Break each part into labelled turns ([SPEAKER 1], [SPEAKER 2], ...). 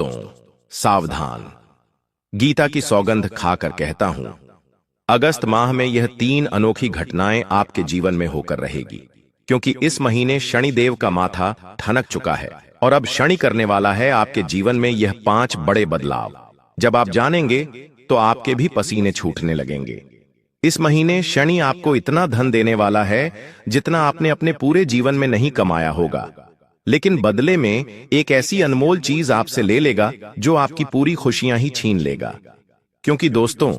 [SPEAKER 1] दोस्तों, सावधान। गीता की सौगंध खाकर कहता हूं, अगस्त माह में यह 3 अनोखी घटनाएं आपके जीवन में होकर रहेगी, क्योंकि इस महीने शनिदेव का माथा ठनक चुका है और अब शनि करने वाला है आपके जीवन में यह 5 बड़े बदलाव। जब आप जानेंगे तो आपके भी पसीने छूटने लगेंगे। इस महीने शनि आपको इतना धन देने वाला है जितना आपने अपने पूरे जीवन में नहीं कमाया होगा, लेकिन बदले में एक ऐसी अनमोल चीज आपसे ले लेगा जो आपकी पूरी खुशियां ही छीन लेगा। क्योंकि दोस्तों,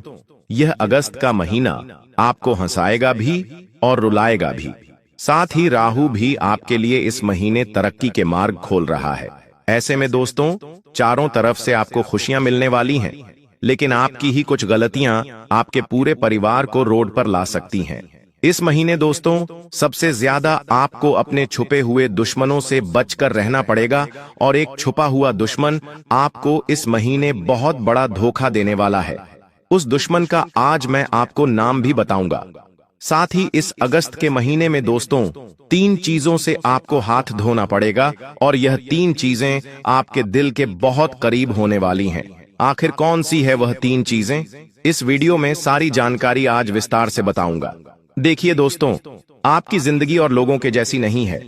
[SPEAKER 1] यह अगस्त का महीना आपको हंसाएगा भी और रुलाएगा भी। साथ ही राहु भी आपके लिए इस महीने तरक्की के मार्ग खोल रहा है। ऐसे में दोस्तों, चारों तरफ से आपको खुशियां मिलने वाली हैं, लेकिन आपकी ही कुछ गलतियां आपके पूरे परिवार को रोड पर ला सकती हैं। इस महीने दोस्तों, सबसे ज्यादा आपको अपने छुपे हुए दुश्मनों से बचकर रहना पड़ेगा और एक छुपा हुआ दुश्मन आपको इस महीने बहुत बड़ा धोखा देने वाला है। उस दुश्मन का आज मैं आपको नाम भी बताऊंगा। साथ ही इस अगस्त के महीने में दोस्तों, 3 चीजों से आपको हाथ धोना पड़ेगा और यह 3 चीजें आपके दिल के बहुत करीब होने वाली हैं। आखिर कौन सी है वह 3 चीजें? इस वीडियो में सारी जानकारी आज विस्तार से बताऊंगा। देखिए दोस्तों, आपकी जिंदगी और लोगों के जैसी नहीं है।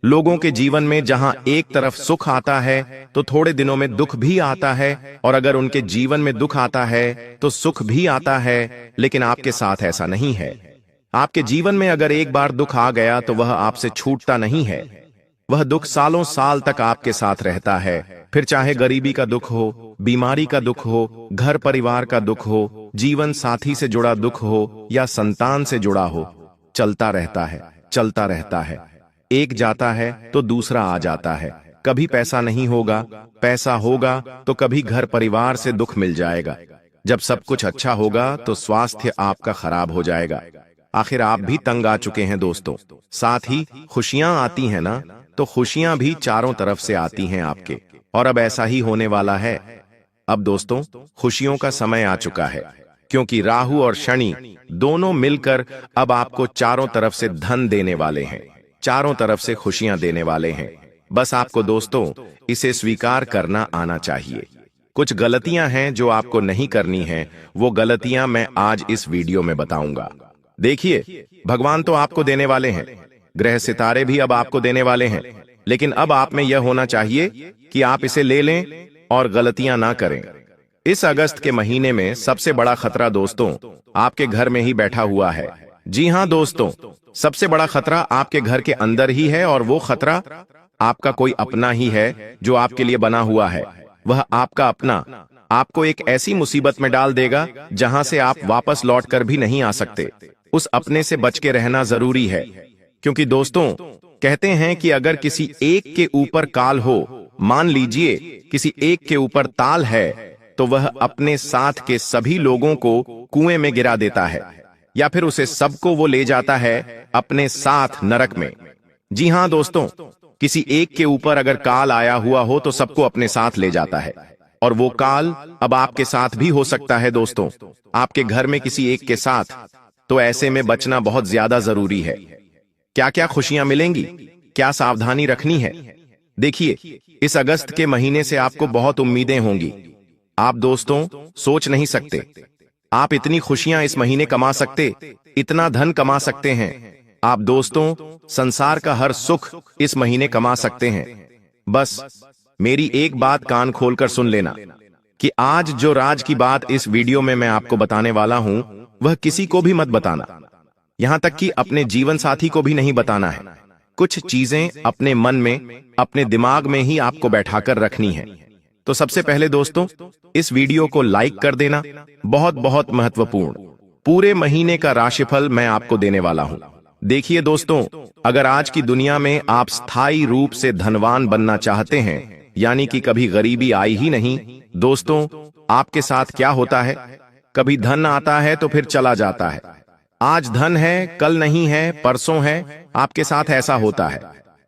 [SPEAKER 1] लोगों के जीवन में जहां एक तरफ सुख आता है तो थोड़े दिनों में दुख भी आता है, और अगर उनके जीवन में दुख आता है तो सुख भी आता है। लेकिन आपके साथ ऐसा नहीं है। आपके जीवन में अगर एक बार दुख आ गया तो वह आपसे छूटता नहीं है। वह दुख सालों साल तक आपके साथ रहता है। फिर चाहे गरीबी का दुख हो, बीमारी का दुख हो, घर परिवार का दुख हो, जीवन साथी से जुड़ा दुख हो या संतान से जुड़ा हो, चलता रहता है, चलता रहता है। एक जाता है तो दूसरा आ जाता है। कभी पैसा नहीं होगा, पैसा होगा तो कभी घर परिवार से दुख मिल जाएगा। जब सब कुछ अच्छा होगा तो स्वास्थ्य आपका खराब हो जाएगा। आखिर आप भी तंग आ चुके हैं दोस्तों। साथ ही खुशियां आती हैं ना, तो खुशियां भी चारों तरफ से आती हैं आपके, और अब ऐसा ही होने वाला है। अब दोस्तों, खुशियों का समय आ चुका है, क्योंकि राहु और शनि दोनों मिलकर अब आपको चारों तरफ से धन देने वाले हैं, चारों तरफ से खुशियां देने वाले हैं। बस आपको दोस्तों इसे स्वीकार करना आना चाहिए। कुछ गलतियां हैं जो आपको नहीं करनी है, वो गलतियां मैं आज इस वीडियो में बताऊंगा। देखिए, भगवान तो आपको देने वाले हैं, ग्रह सितारे भी अब आपको देने वाले हैं, लेकिन अब आप में यह होना चाहिए कि आप इसे ले लें और गलतियां ना करें। इस अगस्त के महीने में सबसे बड़ा खतरा दोस्तों आपके घर में ही बैठा हुआ है। जी हां दोस्तों, सबसे बड़ा खतरा आपके घर के अंदर ही है, और वो खतरा आपका कोई अपना ही है जो आपके लिए बना हुआ है। वह आपका अपना आपको एक ऐसी मुसीबत में डाल देगा जहां से आप वापस लौट कर भी नहीं आ सकते। उस अपने से बच के रहना जरूरी है, क्योंकि दोस्तों कहते हैं कि अगर किसी एक के ऊपर काल हो, मान लीजिए किसी एक के ऊपर ताल है, तो वह अपने साथ के सभी लोगों को कुएं में गिरा देता है, या फिर उसे सबको वो ले जाता है अपने साथ नरक में। जी हां दोस्तों, किसी एक के ऊपर अगर काल आया हुआ हो तो सबको अपने साथ ले जाता है, और वो काल अब आपके साथ भी हो सकता है दोस्तों, आपके घर में किसी एक के साथ। तो ऐसे में बचना बहुत ज्यादा जरूरी है। क्या क्या खुशियां मिलेंगी, क्या सावधानी रखनी है? देखिए, इस अगस्त के महीने से आपको बहुत उम्मीदें होंगी। आप दोस्तों सोच नहीं सकते, आप इतनी खुशियां इस महीने कमा सकते, इतना धन कमा सकते हैं। आप दोस्तों संसार का हर सुख इस महीने कमा सकते हैं। बस मेरी एक बात कान खोलकर सुन लेना कि आज जो राज की बात इस वीडियो में मैं आपको बताने वाला हूं, वह किसी को भी मत बताना, यहां तक कि अपने जीवन साथी को भी नहीं बताना है। कुछ चीजें अपने मन में, अपने दिमाग में ही आपको बैठाकर रखनी है। तो सबसे पहले दोस्तों, इस वीडियो को लाइक कर देना, बहुत बहुत महत्वपूर्ण। पूरे महीने का राशिफल मैं आपको देने वाला हूं। देखिए दोस्तों, अगर आज की दुनिया में आप स्थायी रूप से धनवान बनना चाहते हैं, यानी कि कभी गरीबी आई ही नहीं, दोस्तों आपके साथ क्या होता है? कभी धन आता है तो फिर चला जाता है। आज धन है, कल नहीं है, परसों है, आपके साथ ऐसा होता है।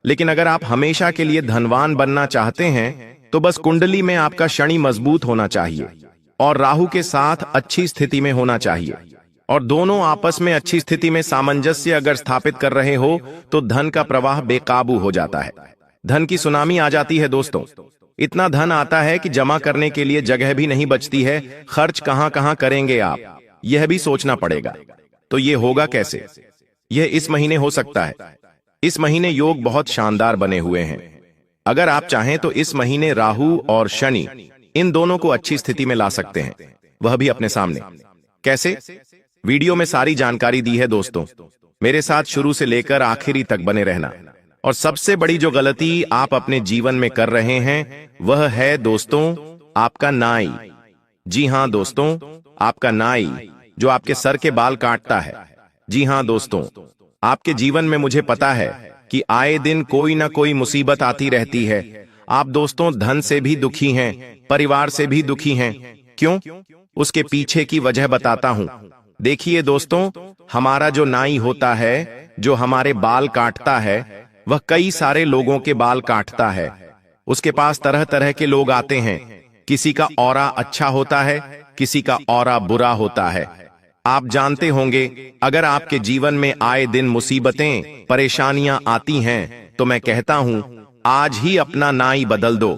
[SPEAKER 1] लेकिन अगर आप हमेशा के लिए धनवान बनना चाहते हैं तो बस कुंडली में आपका शनि मजबूत होना चाहिए और राहु के साथ अच्छी स्थिति में होना चाहिए, और दोनों आपस में अच्छी स्थिति में सामंजस्य अगर स्थापित कर रहे हो तो धन का प्रवाह बेकाबू हो जाता है, धन की सुनामी आ जाती है दोस्तों। इतना धन आता है कि जमा करने के लिए जगह भी नहीं बचती है। खर्च कहां कहां करेंगे आप, यह भी सोचना पड़ेगा। तो ये होगा कैसे? यह इस महीने हो सकता है। इस महीने योग बहुत शानदार बने हुए हैं। अगर आप चाहें तो इस महीने राहु और शनि इन दोनों को अच्छी स्थिति में ला सकते हैं, वह भी अपने सामने। कैसे? वीडियो में सारी जानकारी दी है दोस्तों, मेरे साथ शुरू से लेकर आखिरी तक बने रहना। और सबसे बड़ी जो गलती आप अपने जीवन में कर रहे हैं वह है दोस्तों आपका नाई। जी हां दोस्तों, आपका नाई जो आपके सर के बाल काटता है। जी हां दोस्तों, आपके जीवन में मुझे पता है कि आए दिन कोई ना कोई मुसीबत आती रहती है। आप दोस्तों धन से भी दुखी हैं, परिवार से भी दुखी हैं। क्यों? उसके पीछे की वजह बताता हूं। देखिए दोस्तों, हमारा जो नाई होता है, जो हमारे बाल काटता है, वह कई सारे लोगों के बाल काटता है। उसके पास तरह तरह के लोग आते हैं। किसी का ऑरा अच्छा होता है, किसी का ऑरा बुरा होता है। आप जानते होंगे, अगर आपके जीवन में आए दिन मुसीबतें, परेशानियां आती हैं, तो मैं कहता हूं आज ही अपना नाई बदल दो।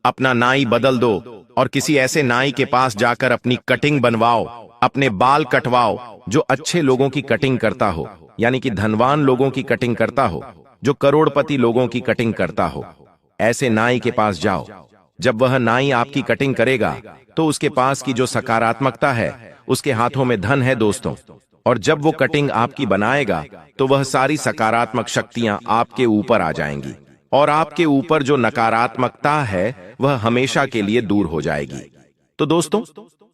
[SPEAKER 1] अपना नाई बदल दो और किसी ऐसे नाई के पास जाकर अपनी कटिंग बनवाओ, अपने बाल कटवाओ जो अच्छे लोगों की कटिंग करता हो, यानी कि धनवान लोगों की कटिंग करता हो, जो करोड़पति लोगों की कटिंग करता हो। ऐसे नाई के पास जाओ। जब वह नाई आपकी कटिंग करेगा तो उसके पास की जो सकारात्मकता है, उसके हाथों में धन है दोस्तों। और जब वो कटिंग आपकी बनाएगा तो वह सारी सकारात्मक शक्तियां आपके ऊपर आ जाएंगी और आपके ऊपर जो नकारात्मकता है वह हमेशा के लिए दूर हो जाएगी। तो दोस्तों,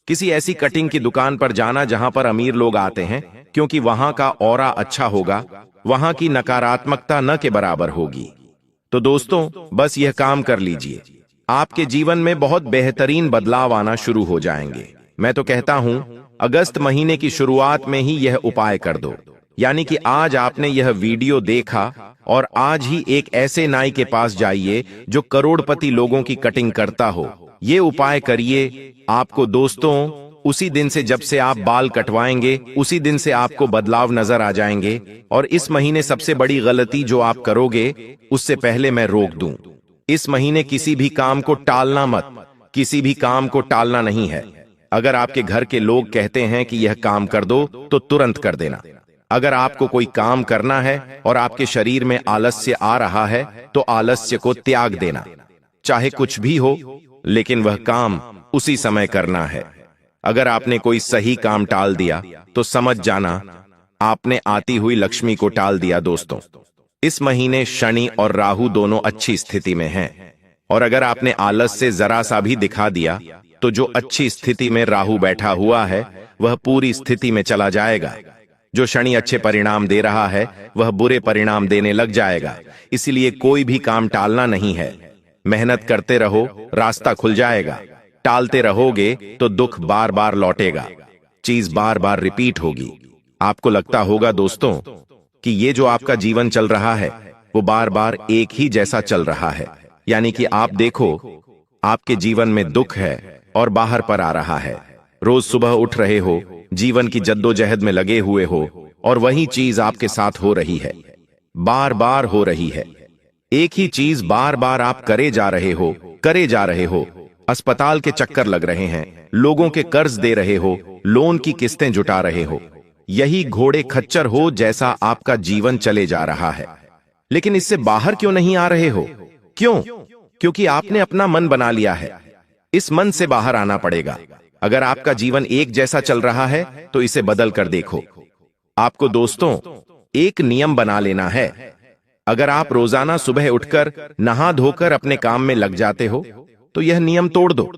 [SPEAKER 1] किसी ऐसी कटिंग की दुकान पर जाना जहां पर अमीर लोग आते हैं, क्योंकि वहां का ऑरा अच्छा होगा, वहां की नकारात्मकता न के बराबर होगी। तो दोस्तों बस यह काम कर लीजिए, आपके जीवन में बहुत बेहतरीन बदलाव आना शुरू हो जाएंगे। मैं तो कहता हूं अगस्त महीने की शुरुआत में ही यह उपाय कर दो। यानी कि आज आपने यह वीडियो देखा और आज ही एक ऐसे नाई के पास जाइए जो करोड़पति लोगों की कटिंग करता हो। ये उपाय करिए। आपको दोस्तों उसी दिन से, जब से आप बाल कटवाएंगे, उसी दिन से आपको बदलाव नजर आ जाएंगे। और इस महीने सबसे बड़ी गलती जो आप करोगे, उससे पहले मैं रोक दूं। इस महीने किसी भी काम को टालना मत, किसी भी काम को टालना नहीं है। अगर आपके घर के लोग कहते हैं कि यह काम कर दो तो तुरंत कर देना। अगर आपको कोई काम करना है और आपके शरीर में आलस्य आ रहा है तो आलस्य को त्याग देना। चाहे कुछ भी हो, लेकिन वह काम उसी समय करना है। अगर आपने कोई सही काम टाल दिया तो समझ जाना आपने आती हुई लक्ष्मी को टाल दिया। दोस्तों इस महीने शनि और राहु दोनों अच्छी स्थिति में हैं, और अगर आपने आलस से जरा सा भी दिखा दिया तो जो अच्छी स्थिति में राहु बैठा हुआ है वह पूरी स्थिति में चला जाएगा। जो शनि अच्छे परिणाम दे रहा है वह बुरे परिणाम देने लग जाएगा। इसलिए कोई भी काम टालना नहीं है। मेहनत करते रहो, रास्ता खुल जाएगा। टालते रहोगे तो दुख बार बार लौटेगा, चीज बार बार रिपीट होगी। आपको लगता होगा दोस्तों कि ये जो आपका जीवन चल रहा है वो बार बार एक ही जैसा चल रहा है। यानी कि आप देखो, आपके जीवन में दुख है और बाहर पर आ रहा है। रोज सुबह उठ रहे हो, जीवन की जद्दोजहद में लगे हुए हो, और वही चीज आपके साथ हो रही है, बार बार हो रही है। एक ही चीज बार बार आप करे जा रहे हो। अस्पताल के चक्कर लग रहे हैं, लोगों के कर्ज दे रहे हो, लोन की किस्तें जुटा रहे हो। यही घोड़े खच्चर हो जैसा आपका जीवन चले जा रहा है। लेकिन इससे बाहर क्यों नहीं आ रहे हो? क्यों? क्योंकि आपने अपना मन बना लिया है। इस मन से बाहर आना पड़ेगा। अगर आपका जीवन एक जैसा चल रहा है तो इसे बदल कर देखो। आपको दोस्तों एक नियम बना लेना है। अगर आप रोजाना सुबह उठकर नहा धोकर अपने काम में लग जाते हो तो यह नियम तोड़ दो।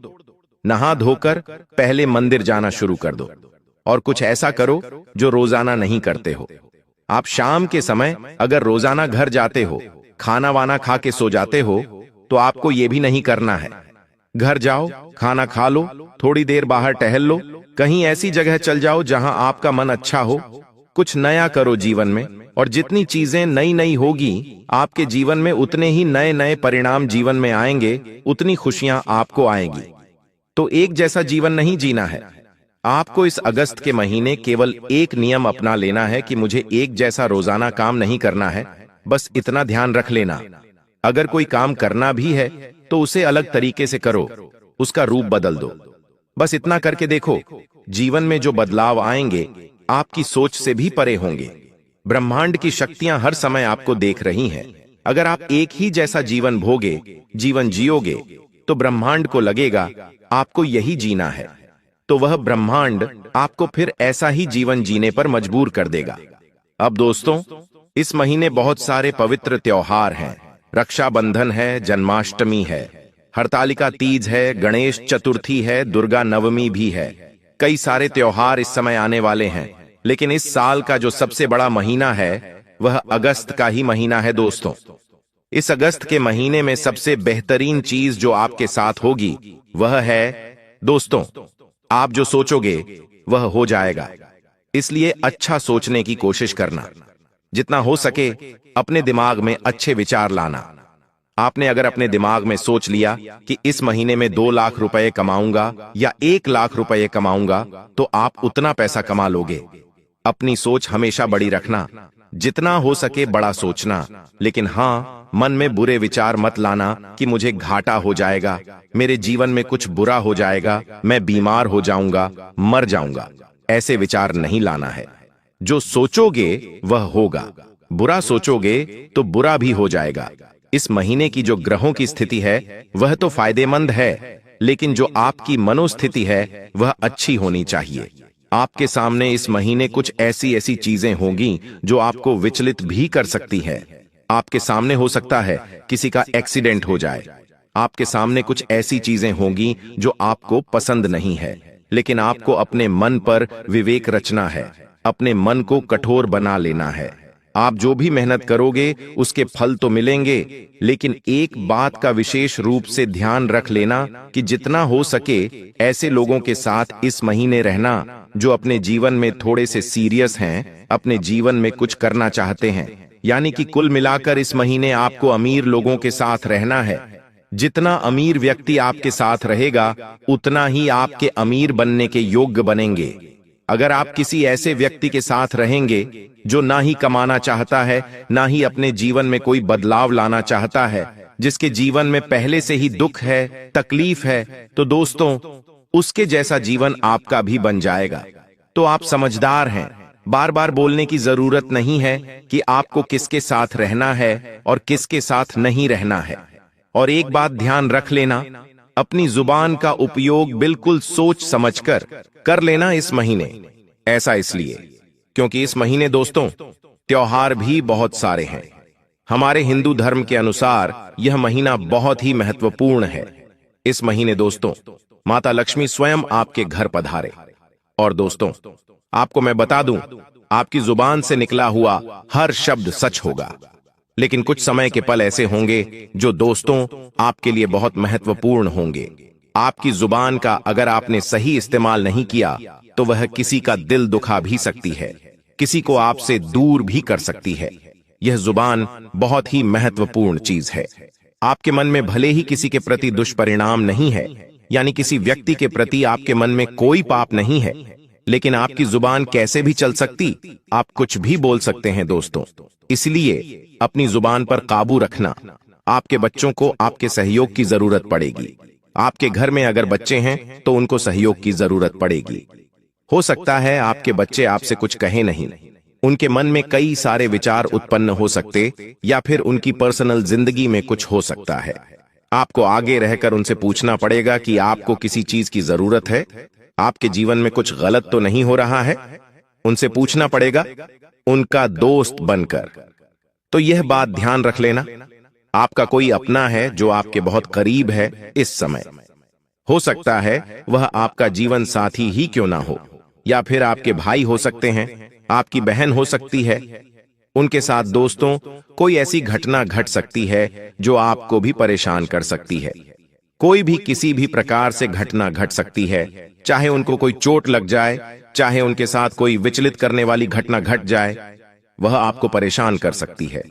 [SPEAKER 1] नहा धोकर पहले मंदिर जाना शुरू कर दो और कुछ ऐसा करो जो रोजाना नहीं करते हो। आप शाम के समय अगर रोजाना घर जाते हो, खाना वाना खा के सो जाते हो, तो आपको यह भी नहीं करना है। घर जाओ, खाना खा लो, थोड़ी देर बाहर टहल लो, कहीं ऐसी जगह चल जाओ जहां आपका मन अच्छा हो। कुछ नया करो जीवन में, और जितनी चीजें नई नई होगी आपके जीवन में, उतने ही नए नए परिणाम जीवन में आएंगे, उतनी खुशियां आपको आएंगी। तो एक जैसा जीवन नहीं जीना है। आपको इस अगस्त के महीने केवल एक नियम अपना लेना है कि मुझे एक जैसा रोजाना काम नहीं करना है। बस इतना ध्यान रख लेना। अगर कोई काम करना भी है तो उसे अलग तरीके से करो, उसका रूप बदल दो। बस इतना करके देखो, जीवन में जो बदलाव आएंगे आपकी सोच से भी परे होंगे। ब्रह्मांड की शक्तियां हर समय आपको देख रही हैं। अगर आप एक ही जैसा जीवन जीवन जियोगे तो ब्रह्मांड को लगेगा आपको यही जीना है, तो वह ब्रह्मांड आपको फिर ऐसा ही जीवन जीने पर मजबूर कर देगा। अब दोस्तों, इस महीने बहुत सारे पवित्र त्योहार हैं। रक्षाबंधन है, जन्माष्टमी है, हरतालिका तीज है, गणेश चतुर्थी है, दुर्गा नवमी भी है। कई सारे त्योहार इस समय आने वाले हैं, लेकिन इस साल का जो सबसे बड़ा महीना है वह अगस्त का ही महीना है दोस्तों। इस अगस्त के महीने में सबसे बेहतरीन चीज जो आपके साथ होगी वह है दोस्तों, आप जो सोचोगे वह हो जाएगा। इसलिए अच्छा सोचने की कोशिश करना, जितना हो सके अपने दिमाग में अच्छे विचार लाना। आपने अगर अपने दिमाग में सोच लिया कि इस महीने में 2 लाख रुपए कमाऊंगा या 1 लाख रुपए कमाऊंगा, तो आप उतना पैसा कमा लोगे। अपनी सोच हमेशा बड़ी रखना, जितना हो सके बड़ा सोचना, लेकिन हाँ, मन में बुरे विचार मत लाना कि मुझे घाटा हो जाएगा, मेरे जीवन में कुछ बुरा हो जाएगा, मैं बीमार हो जाऊंगा, मर जाऊंगा। ऐसे विचार नहीं लाना है। जो सोचोगे वह होगा, बुरा सोचोगे तो बुरा भी हो जाएगा। इस महीने की जो ग्रहों की स्थिति है वह तो फायदेमंद है, लेकिन जो आपकी मनोस्थिति है वह अच्छी होनी चाहिए। आपके सामने इस महीने कुछ ऐसी ऐसी चीजें होंगी जो आपको विचलित भी कर सकती है। आपके सामने हो सकता है किसी का एक्सीडेंट हो जाए। आपके सामने कुछ ऐसी चीजें होंगी जो आपको पसंद नहीं है, लेकिन आपको अपने मन पर विवेक रचना है, अपने मन को कठोर बना लेना है। आप जो भी मेहनत करोगे उसके फल तो मिलेंगे, लेकिन एक बात का विशेष रूप से ध्यान रख लेना कि जितना हो सके ऐसे लोगों के साथ इस महीने रहना जो अपने जीवन में थोड़े से सीरियस हैं, अपने जीवन में कुछ करना चाहते हैं। यानी कि कुल मिलाकर इस महीने आपको अमीर लोगों के साथ रहना है। जितना अमीर व्यक्ति आपके साथ रहेगा उतना ही आपके अमीर बनने के योग्य बनेंगे। अगर आप किसी ऐसे व्यक्ति के साथ रहेंगे जो ना ही कमाना चाहता है, ना ही अपने जीवन में कोई बदलाव लाना चाहता है, जिसके जीवन में पहले से ही दुख है, तकलीफ है, तो दोस्तों उसके जैसा जीवन आपका भी बन जाएगा। तो आप समझदार हैं, बार बार बोलने की जरूरत नहीं है कि आपको किसके साथ रहना है और किसके साथ नहीं रहना है। और एक बात ध्यान रख लेना, अपनी जुबान का उपयोग बिल्कुल सोच समझकर कर लेना इस महीने। ऐसा इसलिए क्योंकि इस महीने दोस्तों त्योहार भी बहुत सारे हैं। हमारे हिंदू धर्म के अनुसार यह महीना बहुत ही महत्वपूर्ण है। इस महीने दोस्तों माता लक्ष्मी स्वयं आपके घर पधारे। और दोस्तों आपको मैं बता दूं, आपकी जुबान से निकला हुआ हर शब्द सच होगा, लेकिन कुछ समय के पल ऐसे होंगे जो दोस्तों आपके लिए बहुत महत्वपूर्ण होंगे। आपकी जुबान का अगर आपने सही इस्तेमाल नहीं किया तो वह किसी का दिल दुखा भी सकती है, किसी को आपसे दूर भी कर सकती है। यह जुबान बहुत ही महत्वपूर्ण चीज है। आपके मन में भले ही किसी के प्रति दुष्परिणाम नहीं है, यानी किसी व्यक्ति के प्रति आपके मन में कोई पाप नहीं है, लेकिन आपकी जुबान कैसे भी चल सकती, आप कुछ भी बोल सकते हैं दोस्तों। इसलिए अपनी जुबान पर काबू रखना। आपके बच्चों को आपके सहयोग की जरूरत पड़ेगी। आपके घर में अगर बच्चे हैं तो उनको सहयोग की जरूरत पड़ेगी। हो सकता है आपके बच्चे आपसे कुछ कहे नहीं, उनके मन में कई सारे विचार उत्पन्न हो सकते, या फिर उनकी पर्सनल जिंदगी में कुछ हो सकता है। आपको आगे रहकर उनसे पूछना पड़ेगा कि आपको किसी चीज की जरूरत है, आपके जीवन में कुछ गलत तो नहीं हो रहा है। उनसे पूछना पड़ेगा उनका दोस्त बनकर। तो यह बात ध्यान रख लेना, आपका कोई अपना है जो आपके बहुत करीब है इस समय। हो सकता है वह आपका जीवन साथी ही क्यों ना हो, या फिर आपके भाई हो सकते हैं, आपकी बहन हो सकती है। उनके साथ दोस्तों कोई ऐसी घटना घट सकती है जो आपको भी परेशान कर सकती है। कोई भी किसी भी प्रकार से घटना घट सकती है, चाहे उनको कोई चोट लग जाए, चाहे उनके साथ कोई विचलित करने वाली घटना घट जाए, वह आपको परेशान कर सकती है।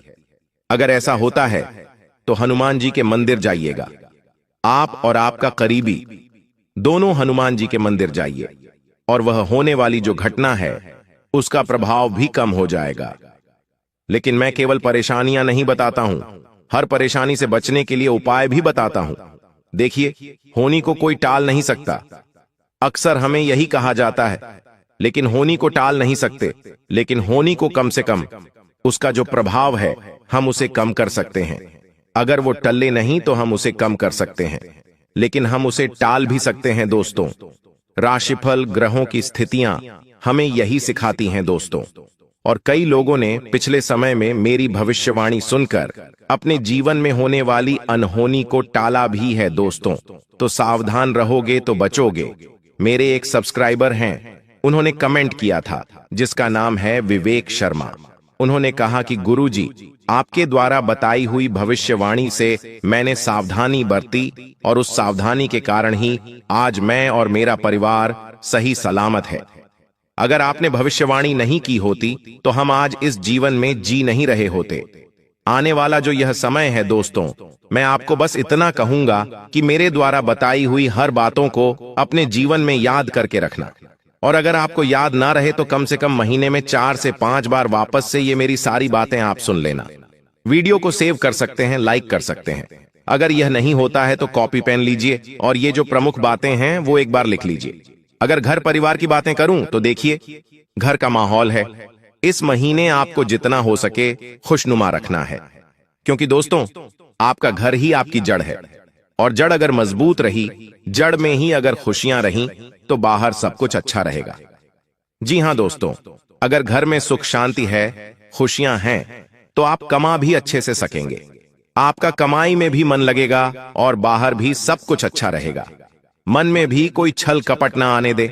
[SPEAKER 1] अगर ऐसा होता है तो हनुमान जी के मंदिर जाइएगा। आप और आपका करीबी दोनों हनुमान जी के मंदिर जाइए, और वह होने वाली जो घटना है उसका प्रभाव भी कम हो जाएगा। लेकिन मैं केवल परेशानियां नहीं बताता हूं, हर परेशानी से बचने के लिए उपाय भी बताता हूं। देखिए, होनी को कोई टाल नहीं सकता। अक्सर हमें यही कहा जाता है, लेकिन होनी को टाल नहीं सकते, लेकिन होनी को कम से कम उसका जो प्रभाव है हम उसे कम कर सकते हैं। अगर वो टले नहीं तो हम उसे कम कर सकते हैं, लेकिन हम उसे टाल भी सकते हैं दोस्तों। राशिफल, ग्रहों की स्थितियां हमें यही सिखाती हैं दोस्तों। और कई लोगों ने पिछले समय में मेरी भविष्यवाणी सुनकर अपने जीवन में होने वाली अनहोनी को टाला भी है दोस्तों। तो सावधान रहोगे तो बचोगे। मेरे एक सब्सक्राइबर हैं, उन्होंने कमेंट किया था जिसका नाम है विवेक शर्मा। उन्होंने कहा कि गुरुजी, आपके द्वारा बताई हुई भविष्यवाणी से मैंने सावधानी बरती और उस सावधानी के कारण ही आज मैं और मेरा परिवार सही सलामत है। अगर आपने भविष्यवाणी नहीं की होती तो हम आज इस जीवन में जी नहीं रहे होते। आने वाला जो यह समय है दोस्तों, मैं आपको बस इतना कहूंगा कि मेरे द्वारा बताई हुई हर बातों को अपने जीवन में याद करके रखना। और अगर आपको याद ना रहे तो कम से कम महीने में 4 से 5 बार वापस से ये मेरी सारी बातें आप सुन लेना। वीडियो को सेव कर सकते हैं, लाइक कर सकते हैं। अगर यह नहीं होता है तो कॉपी पेन लीजिए और ये जो प्रमुख बातें हैं वो एक बार लिख लीजिए। अगर घर परिवार की बातें करूं तो देखिए, घर का माहौल है। इस महीने आपको जितना हो सके खुशनुमा रखना है, क्योंकि दोस्तों आपका घर ही आपकी जड़ है। और जड़ अगर मजबूत रही, जड़ में ही अगर खुशियां रहीं तो बाहर सब कुछ अच्छा रहेगा। जी हां दोस्तों, अगर घर में सुख शांति है, खुशियां हैं, तो आप कमा भी अच्छे से सकेंगे। आपका कमाई में भी मन लगेगा और बाहर भी सब कुछ अच्छा रहेगा। मन में भी कोई छल कपट ना आने दे,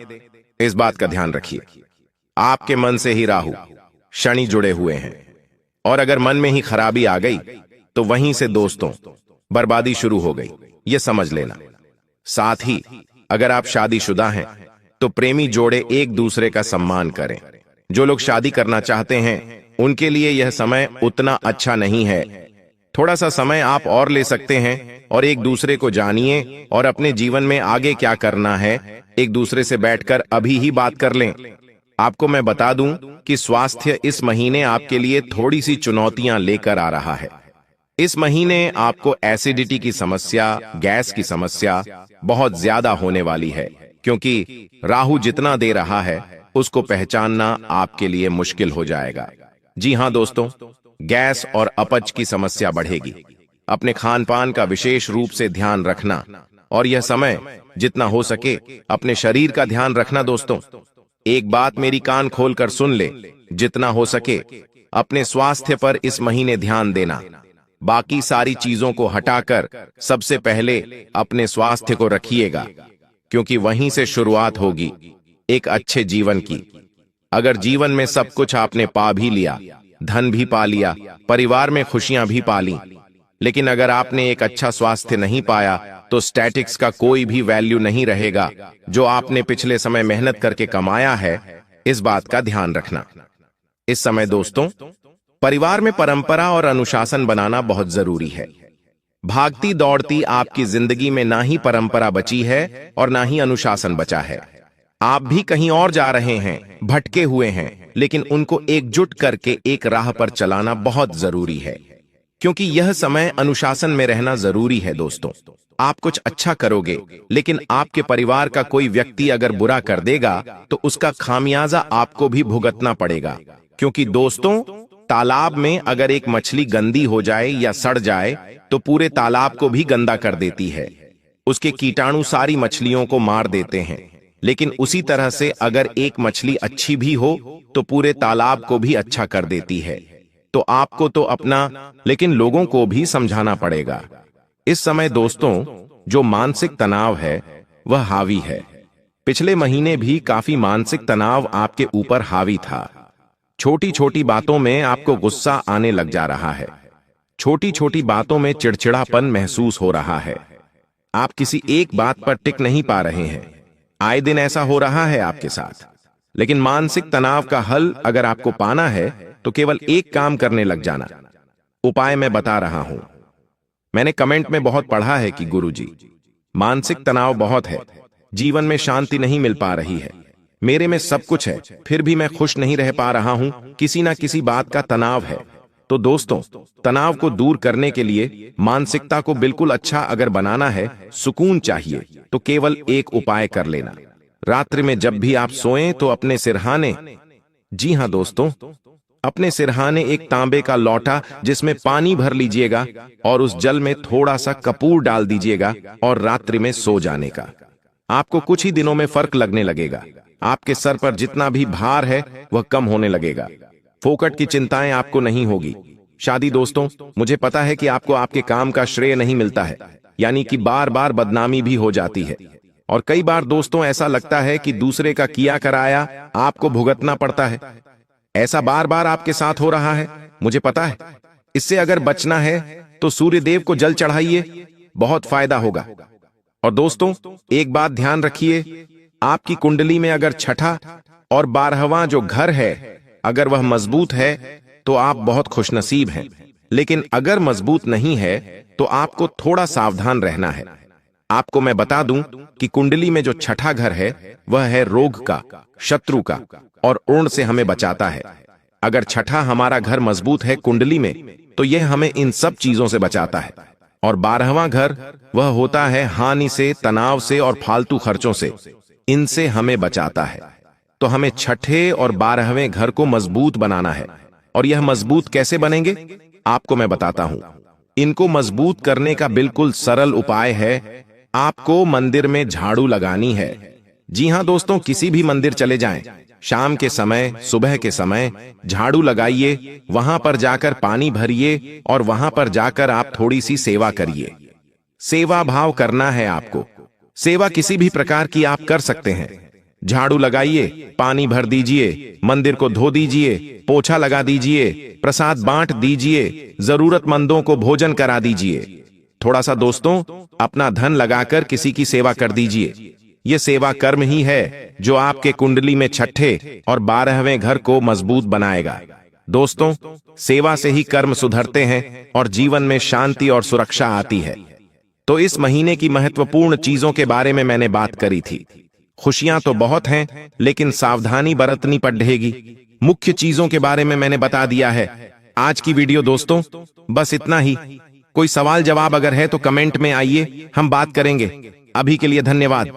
[SPEAKER 1] इस बात का ध्यान रखिए। आपके मन से ही राहु शनि जुड़े हुए हैं, और अगर मन में ही खराबी आ गई तो वहीं से दोस्तों बर्बादी शुरू हो गई, ये समझ लेना। साथ ही अगर आप शादीशुदा हैं तो प्रेमी जोड़े एक दूसरे का सम्मान करें। जो लोग शादी करना चाहते हैं उनके लिए यह समय उतना अच्छा नहीं है। थोड़ा सा समय आप और ले सकते हैं और एक दूसरे को जानिए और अपने जीवन में आगे क्या करना है एक दूसरे से बैठकर अभी ही बात कर लें। आपको मैं बता दूं कि स्वास्थ्य इस महीने आपके लिए थोड़ी सी चुनौतियां लेकर आ रहा है। इस महीने आपको एसिडिटी की समस्या, गैस की समस्या बहुत ज्यादा होने वाली है, क्योंकि राहु जितना दे रहा है उसको पहचानना आपके लिए मुश्किल हो जाएगा। जी हां दोस्तों, गैस और अपच की समस्या बढ़ेगी। अपने खान पान का विशेष रूप से ध्यान रखना और यह समय जितना हो सके अपने शरीर का ध्यान रखना दोस्तों। एक बात मेरी कान खोलकर सुन ले, जितना हो सके अपने स्वास्थ्य पर इस महीने ध्यान देना। बाकी सारी चीजों को हटाकर सबसे पहले अपने स्वास्थ्य को रखिएगा, क्योंकि वहीं से शुरुआत होगी एक अच्छे जीवन की। अगर जीवन में सब कुछ आपने पा भी लिया, धन भी पा लिया, परिवार में खुशियां भी पा ली, लेकिन अगर आपने एक अच्छा स्वास्थ्य नहीं पाया तो स्टैटिक्स का कोई भी वैल्यू नहीं रहेगा जो आपने पिछले समय मेहनत करके कमाया है। इस बात का ध्यान रखना। इस समय दोस्तों परिवार में परंपरा और अनुशासन बनाना बहुत जरूरी है। भागती दौड़ती आपकी जिंदगी में ना ही परंपरा बची है और ना ही अनुशासन बचा है। आप भी कहीं और जा रहे हैं, भटके हुए हैं, लेकिन उनको एकजुट करके एक राह पर चलाना बहुत जरूरी है, क्योंकि यह समय अनुशासन में रहना जरूरी है दोस्तों। आप कुछ अच्छा करोगे, लेकिन आपके परिवार का कोई व्यक्ति अगर बुरा कर देगा तो उसका खामियाजा आपको भी भुगतना पड़ेगा। क्योंकि दोस्तों तालाब में अगर एक मछली गंदी हो जाए या सड़ जाए तो पूरे तालाब को भी गंदा कर देती है। उसके कीटाणु सारी मछलियों को मार देते हैं। लेकिन उसी तरह से अगर एक मछली अच्छी भी हो तो पूरे तालाब को भी अच्छा कर देती है। तो आपको तो अपना, लेकिन लोगों को भी समझाना पड़ेगा। इस समय दोस्तों जो मानसिक तनाव है वह हावी है। पिछले महीने भी काफी मानसिक तनाव आपके ऊपर हावी था। छोटी छोटी बातों में आपको गुस्सा आने लग जा रहा है। छोटी छोटी बातों में चिड़चिड़ापन महसूस हो रहा है। आप किसी एक बात पर टिक नहीं पा रहे हैं। आए दिन ऐसा हो रहा है आपके साथ। लेकिन मानसिक तनाव का हल अगर आपको पाना है तो केवल एक काम करने लग जाना। उपाय मैं बता रहा हूं। मैंने कमेंट में बहुत पढ़ा है कि गुरुजी, मानसिक तनाव बहुत है, जीवन में शांति नहीं मिल पा रही है, मेरे में सब कुछ है फिर भी मैं खुश नहीं रह पा रहा हूं, किसी ना किसी बात का तनाव है। तो दोस्तों, तनाव को दूर करने के लिए, मानसिकता को बिल्कुल अच्छा अगर बनाना है, सुकून चाहिए, तो केवल एक उपाय कर लेना। रात्रि में जब भी आप सोएं तो अपने सिरहाने, जी हां दोस्तों, अपने सिरहाने एक तांबे का लौटा जिसमें पानी भर लीजिएगा और उस जल में थोड़ा सा कपूर डाल दीजिएगा और रात्रि में सो जाने का। आपको कुछ ही दिनों में फर्क लगने लगेगा। आपके सर पर जितना भी भार है वह कम होने लगेगा। फोकट की चिंताएं आपको नहीं होगी। शादी दोस्तों, मुझे पता है कि आपको आपके काम का श्रेय नहीं मिलता है, यानी कि बार बार बदनामी भी हो जाती है। और कई बार दोस्तों ऐसा लगता है कि दूसरे का किया कराया आपको भुगतना पड़ता है। ऐसा बार बार आपके साथ हो रहा है, मुझे पता है। इससे अगर बचना है तो सूर्य देव को जल चढ़ाइए, बहुत फायदा होगा। और दोस्तों, एक बात ध्यान रखिए, आपकी कुंडली में अगर छठा और 12वां जो घर है, अगर वह मजबूत है तो आप बहुत खुशनसीब हैं। लेकिन अगर मजबूत नहीं है तो आपको थोड़ा सावधान रहना है। आपको मैं बता दूं कि कुंडली में जो छठा घर है वह है रोग का, शत्रु का और ऊर्ण से हमें बचाता है। अगर छठा हमारा घर मजबूत है कुंडली में, तो यह हमें इन सब चीजों से बचाता है। और 12वां घर वह होता है हानि से, तनाव से और फालतू खर्चों से, इनसे हमें बचाता है। तो हमें छठे और 12वें घर को मजबूत बनाना है। और यह मजबूत कैसे बनेंगे, आपको मैं बताता हूं। इनको मजबूत करने का बिल्कुल सरल उपाय है, आपको मंदिर में झाड़ू लगानी है। जी हां दोस्तों, किसी भी मंदिर चले जाएं, शाम के समय, सुबह के समय झाड़ू लगाइए, वहां पर जाकर पानी भरिए और वहां पर जाकर आप थोड़ी सी सेवा करिए। सेवा भाव करना है आपको। सेवा किसी भी प्रकार की आप कर सकते हैं। झाड़ू लगाइए, पानी भर दीजिए, मंदिर को धो दीजिए, पोछा लगा दीजिए, प्रसाद बांट दीजिए, जरूरतमंदों को भोजन करा दीजिए। थोड़ा सा दोस्तों अपना धन लगाकर किसी की सेवा कर दीजिए। यह सेवा कर्म ही है जो आपके कुंडली में छठे और 12वें घर को मजबूत बनाएगा। दोस्तों, सेवा से ही कर्म सुधरते हैं और जीवन में शांति और सुरक्षा आती है। तो इस महीने की महत्वपूर्ण चीजों के बारे में मैंने बात करी थी। खुशियां तो बहुत हैं, लेकिन सावधानी बरतनी पड़ेगी। मुख्य चीजों के बारे में मैंने बता दिया है। आज की वीडियो दोस्तों बस इतना ही। कोई सवाल जवाब अगर है तो कमेंट में आइए, हम बात करेंगे। अभी के लिए धन्यवाद।